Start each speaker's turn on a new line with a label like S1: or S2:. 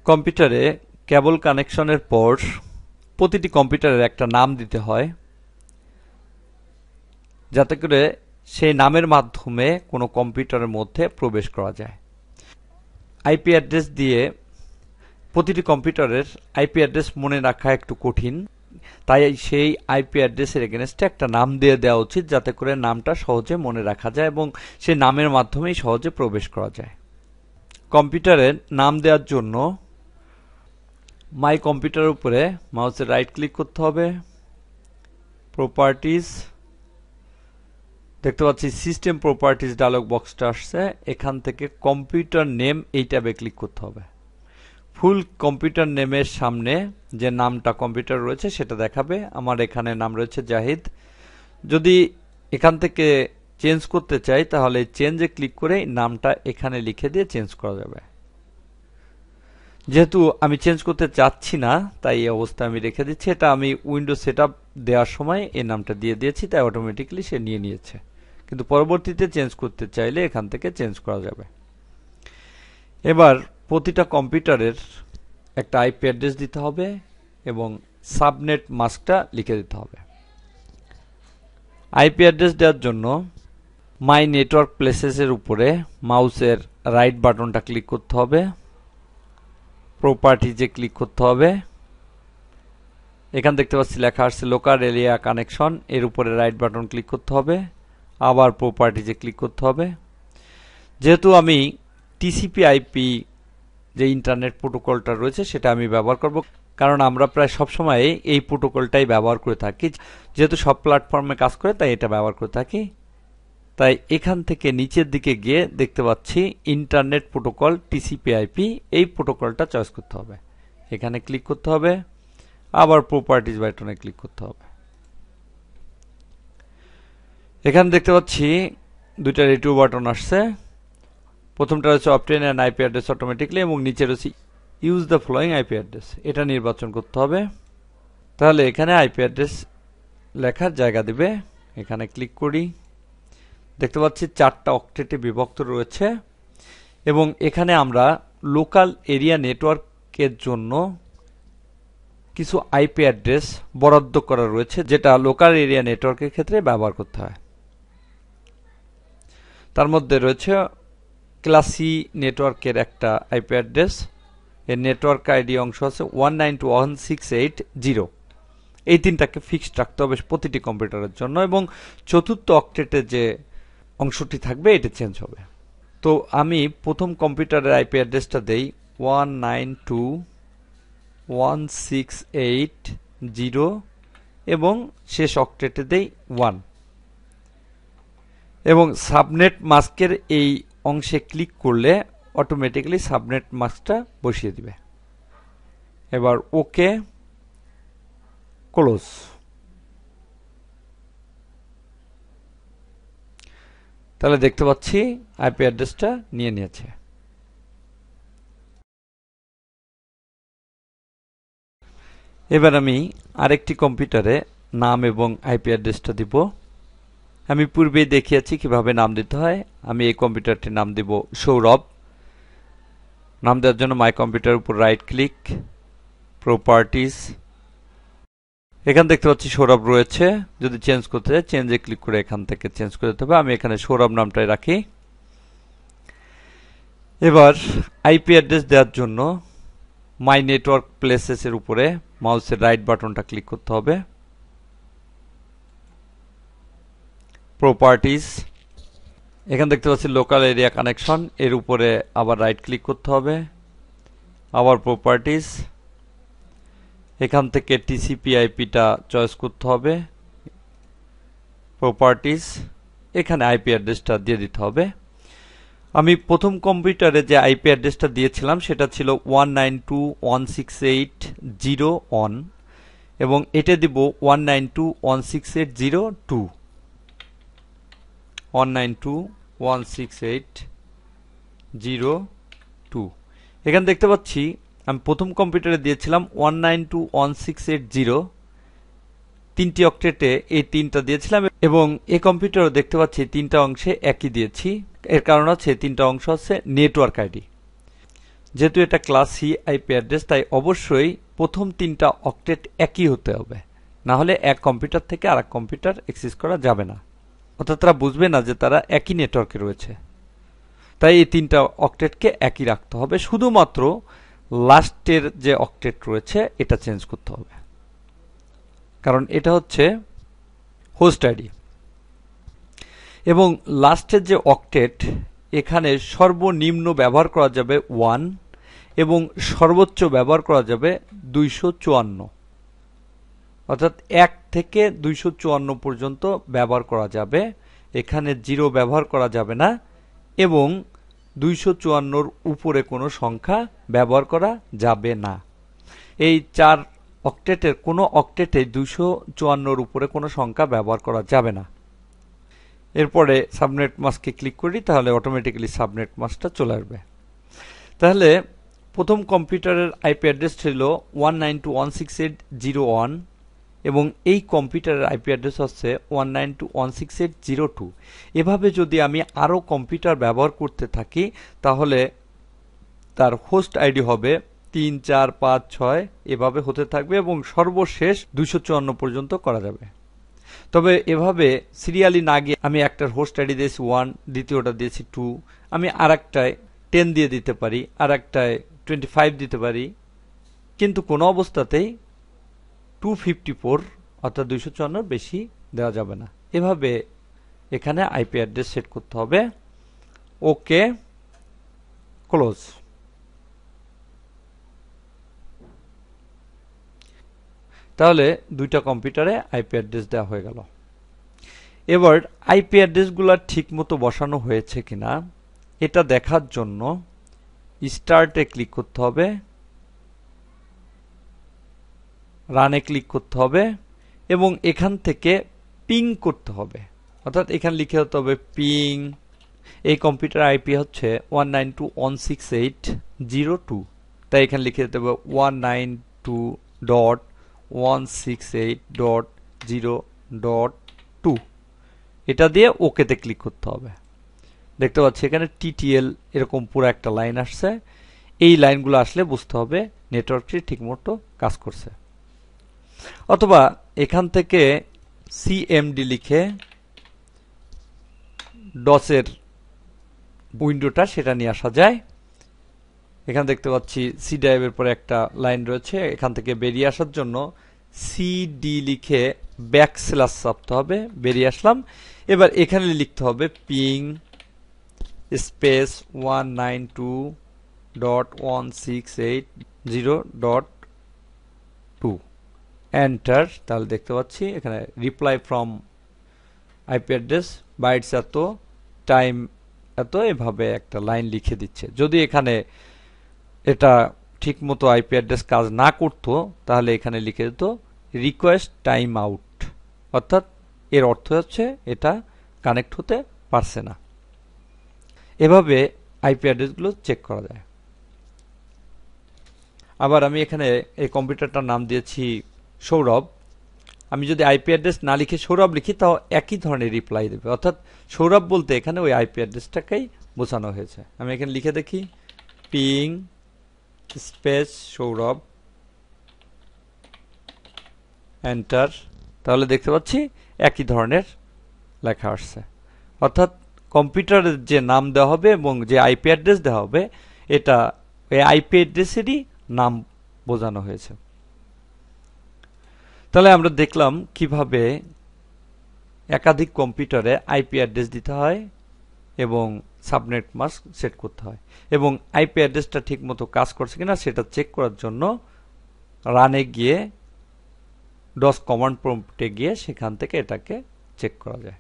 S1: কম্পিউটারে কেবল কানেকশনের পর প্রতিটি কম্পিউটারের একটা নাম দিতে হয়, যাতে করে সেই নামের মাধ্যমে কোনো কম্পিউটারের মধ্যে প্রবেশ করা যায়। আইপি অ্যাড্রেস দিয়ে প্রতিটি কম্পিউটারের আইপি অ্যাড্রেস মনে রাখা একটু কঠিন, তাই সেই আইপি অ্যাড্রেসের এগেনস্টে একটা নাম দিয়ে দেওয়া উচিত, যাতে করে নামটা সহজে মনে রাখা যায় এবং সেই নামের মাধ্যমেই সহজে প্রবেশ করা যায়। কম্পিউটারের নাম দেওয়ার জন্য মাই কম্পিউটারের উপরে মাউসের রাইট ক্লিক করতে হবে, প্রপার্টিজ, দেখতে পাচ্ছি সিস্টেম প্রপার্টিজ ডায়লগ বক্সটা আসছে, এখান থেকে কম্পিউটার নেম এই ট্যাবে ক্লিক করতে হবে। ফুল কম্পিউটার নেমের সামনে যে নামটা কম্পিউটার রয়েছে সেটা দেখাবে। আমার এখানে নাম রয়েছে জাহিদ। যদি এখান থেকে চেঞ্জ করতে চাই তাহলে চেঞ্জে ক্লিক করে নামটা এখানে লিখে দিয়ে চেঞ্জ করা যাবে। যেহেতু আমি চেঞ্জ করতে চাচ্ছি না তাই এই অবস্থা আমি রেখে দিচ্ছি। এটা আমি উইন্ডোজ সেটআপ দেওয়ার সময় এই নামটা দিয়ে দিয়েছি, তাই অটোমেটিক্যালি সে নিয়ে নিয়েছে, কিন্তু পরবর্তীতে চেঞ্জ করতে চাইলে এখান থেকে চেঞ্জ করা যাবে। এবার প্রতিটা কম্পিউটারের একটা আইপি অ্যাড্রেস দিতে হবে এবং সাবনেট মাস্কটা লিখে দিতে হবে। আইপি অ্যাড্রেস দেওয়ার জন্য মাই নেটওয়ার্ক প্লেসেস এর উপরে মাউসের রাইট বাটনটা ক্লিক করতে হবে, প্রপার্টিজে ক্লিক করতে হবে। এখানে দেখতে পাচ্ছি লেখা আসছে লোকাল এরিয়া কানেকশন, এর উপরে রাইট বাটন ক্লিক করতে হবে, আবার প্রপার্টিজে ক্লিক করতে হবে। যেহেতু আমি টিসিপি আইপি যে ইন্টারনেট প্রোটোকলটা রয়েছে সেটা আমি ব্যবহার করব, কারণ আমরা প্রায় সবসময় এই প্রোটোকলটাই ব্যবহার করে থাকি, যেহেতু সব প্ল্যাটফর্মে কাজ করে তাই এটা ব্যবহার করে থাকি। তাই এখান থেকে নিচের দিকে গিয়ে দেখতে পাচ্ছি ইন্টারনেট প্রোটোকল টিসিপি আইপি, এই প্রোটোকলটা চয়েস করতে হবে, এখানে ক্লিক করতে হবে, আবার প্রপার্টিজ বাটনে ক্লিক করতে হবে। এখানে দেখতে পাচ্ছি দুইটা রেডিও বাটন আসছে, প্রথমটা হচ্ছে obtain an IP address automatically এবং নিচে রয়েছে use the following IP address, এটা নির্বাচন করতে হবে। তাহলে এখানে আইপি অ্যাড্রেস লেখার জায়গা দিবে, এখানে ক্লিক করি। দেখতে পাচ্ছি 4টা অক্টেটে বিভক্ত রয়েছে এবং এখানে আমরা লোকাল এরিয়া নেটওয়ার্কের জন্য কিছু আইপি অ্যাড্রেস বরাদ্দ করা রয়েছে, যেটা লোকাল এরিয়া নেটওয়ার্কের ক্ষেত্রে ব্যবহার করতে হয়। তার মধ্যে রয়েছে ক্লাসি নেটওয়ার্কের একটা আইপি অ্যাড্রেস, এর নেটওয়ার্ক আইডি অংশ আছে 192.168.0, এই তিনটাকে ফিক্সড রাখতে হবে প্রতিটি কম্পিউটারের জন্য এবং চতুর্থ অক্টেটে যে অংশটি থাকবে এটা চেঞ্জ হবে। তো আমি প্রথম কম্পিউটারের আইপি অ্যাড্রেসটা দেই 192.168.0 এবং শেষ অক্টেটে দেই 1 এবং সাবনেট মাস্কের এই অংশে ক্লিক করলে অটোমেটিক্যালি সাবনেট মাস্কটা বসিয়ে দিবে। এবার ওকে, ক্লোজ। তাহলে দেখতে পাচ্ছি আইপি অ্যাড্রেসটা নিয়ে নিয়েছে। এবার আমি আরেকটি কম্পিউটারে নাম এবং আইপি অ্যাড্রেসটা দিব। আমি পূর্বেই দেখিয়েছি কিভাবে নাম দিতে হয়। আমি এই কম্পিউটারটির নাম দিব সৌরভ। নাম দেওয়ার জন্য মাই কম্পিউটারের উপর রাইট ক্লিক, প্রপার্টিজ, এখানে দেখতে পাচ্ছি সৌরভ রয়েছে। যদি চেঞ্জ করতে চাই চেঞ্জে ক্লিক করে এখান থেকে চেঞ্জ করে দিতে হবে। আমি এখানে সৌরভ নামটাই রাখি। এবার আইপি অ্যাড্রেস দেওয়ার জন্য মাই নেটওয়ার্ক প্লেসেস এর উপরে মাউসের রাইট বাটনটা ক্লিক করতে হবে, প্রপার্টিজ, এখানে দেখতে পাচ্ছি লোকাল এরিয়া কানেকশন, এর উপরে আবার রাইট ক্লিক করতে হবে, আবার প্রপার্টিজ, এখান থেকে টিসিপি আইপিটা চয়েস করতে হবে, প্রপার্টিজ, এখানে আইপি অ্যাড্রেসটা দিয়ে দিতে হবে। আমি প্রথম কম্পিউটারে যে আইপি অ্যাড্রেসটা দিয়েছিলাম সেটা ছিল 192.168.0.1 এবং এটা দিব 192.168.0.2, 192.168.0.2। এখানে দেখতে পাচ্ছি আমি প্রথম কম্পিউটারে দিয়েছিলাম 192.168.0, 3টি অক্টেটে এই 3টা দিয়েছিলাম এবং এই কম্পিউটারে দেখতে পাচ্ছি 3টা অংশে একই দিয়েছি। এর কারণ হচ্ছে 3টা অংশ হচ্ছে নেটওয়ার্ক আইডি। যেহেতু এটা ক্লাস সি আইপি অ্যাড্রেস, তাই অবশ্যই প্রথম 3টা অক্টেট একই হতে হবে, না হলে এক কম্পিউটার থেকে আরেক কম্পিউটার অ্যাক্সেস করা যাবে না, অর্থাৎ তারা বুঝবে না যে তারা একই নেটওয়ার্কে রয়েছে। তাই এই 3টা অক্টেটকে একই রাখতে হবে, শুধুমাত্র লাস্টের যে অক্টেট রয়েছে এটা চেঞ্জ করতে হবে, কারণ এটা হচ্ছে হোস্ট আইডি। এবং লাস্টের যে অক্টেট, এখানে সর্বনিম্ন ব্যবহার করা যাবে 1 এবং সর্বোচ্চ ব্যবহার করা যাবে 254, অর্থাৎ 1 থেকে 254 পর্যন্ত ব্যবহার করা যাবে, এখানে 0 ব্যবহার করা যাবে না এবং 254 উপরে কোনো সংখ্যা ব্যবহার করা যাবে না। এই 4 অক্টেটের কোনো অক্টেটে 254 উপরে কোনো সংখ্যা ব্যবহার করা যাবে না। এরপরে সাবনেট মাস্কে ক্লিক করি, তাহলে অটোমেটিক্যালি সাবনেট মাস্কটা চলে আসবে। তাহলে প্রথম কম্পিউটারের আইপি অ্যাড্রেস ছিল 192.168.0.1 এবং এই কম্পিউটারের আইপি অ্যাড্রেস হচ্ছে 192.168.0.2। এভাবে যদি আমি আরও কম্পিউটার ব্যবহার করতে থাকি তাহলে তার হোস্ট আইডি হবে 3, 4, 5, 6 এভাবে হতে থাকবে এবং সর্বশেষ 254 পর্যন্ত করা যাবে। তবে এভাবে সিরিয়ালি না গিয়ে আমি একটার হোস্ট আইডি দিয়েছি 1, দ্বিতীয়টা দিয়েছি 2, আমি আর একটায় 10 দিয়ে দিতে পারি, আর একটায় 25 দিতে পারি, কিন্তু কোনো অবস্থাতেই 254 অর্থাৎ 254 বেশি দেওয়া যাবে না। এভাবে এখানে আইপি অ্যাড্রেস সেট করতে হবে। ওকে, ক্লোজ। তাহলে দুইটা কম্পিউটারে আইপি অ্যাড্রেস দেওয়া হয়ে গেল। এবার আইপি অ্যাড্রেসগুলো ঠিক মতো বসানো হয়েছে কিনা এটা দেখার জন্য স্টার্টে ক্লিক করতে হবে, রানে ক্লিক করতে হবে এবং এখান থেকে পিং করতে হবে, অর্থাৎ এখানে লিখে হতে হবে পিং। এই কম্পিউটার আইপি হচ্ছে 192.168.0.2, তাই এখানে লিখে দিতে হবে 192.168.0.2। এটা দিয়ে ওকেতে ক্লিক করতে হবে। দেখতে পাচ্ছি এখানে টিটিএল এরকম পুরো একটা লাইন আসছে। এই লাইনগুলো আসলে বুঝতে হবে নেটওয়ার্কটি ঠিকমতো কাজ করছে। অথবা এখান থেকে সিএমডি লিখে ডসের উইন্ডোটা সেটা নিয়ে আসা যায়। এখানে দেখতে পাচ্ছি সি ড্রাইভের পরে একটা লাইন রয়েছে, এখান থেকে বেরিয়ে আসার জন্য সিডি লিখে ব্যাকস্ল্যাশ চাপতে হবে, বেরিয়ে আসলাম। এবার এখানে লিখতে হবে পিং স্পেস 192.168.0.2 এন্টার। তাহলে দেখতে পাচ্ছি এখানে reply from IP address bytes এত, টাইম এত, এভাবে একটা লাইন লিখে দিচ্ছে। যদি এখানে এটা ঠিক মতো আইপি অ্যাড্রেস কাজ না করতো তাহলে এখানে লিখে দিত রিকোয়েস্ট টাইম আউট, অর্থাৎ এর অর্থ হচ্ছে এটা কানেক্ট হতে পারছে না। এভাবে আইপি অ্যাড্রেসগুলো চেক করা যায়। আবার আমি এখানে এই কম্পিউটারটার নাম দিয়েছি সৌরভ। আমি যদি আইপি অ্যাড্রেস না লিখে সৌরভ লিখি তাও একই ধরনের রিপ্লাই দেবে, অর্থাৎ সৌরভ বলতে এখানে ওই আইপি অ্যাড্রেসটাকেই বোঝানো হয়েছে। আমি এখানে লিখে দেখি পিং স্পেস সৌরভ, এন্টার। তাহলে দেখতে পাচ্ছি একই ধরনের লেখা আসছে, অর্থাৎ কম্পিউটারের যে নাম দেওয়া হবে এবং যে আইপি অ্যাড্রেস দেওয়া হবে এটা এই আইপি অ্যাড্রেসেরই নাম বোঝানো হয়েছে। তাহলে আমরা দেখলাম কিভাবে একাধিক কম্পিউটারে আইপি অ্যাড্রেস দিতে হয় এবং সাবনেট মাস্ক সেট করতে হয়, এবং আইপি অ্যাড্রেসটা ঠিক মতো কাজ করছে কিনা সেটা চেক করার জন্য রানে গিয়ে ডস কমান্ড প্রম্পটে গিয়ে সেখান থেকে এটাকে চেক করা যায়।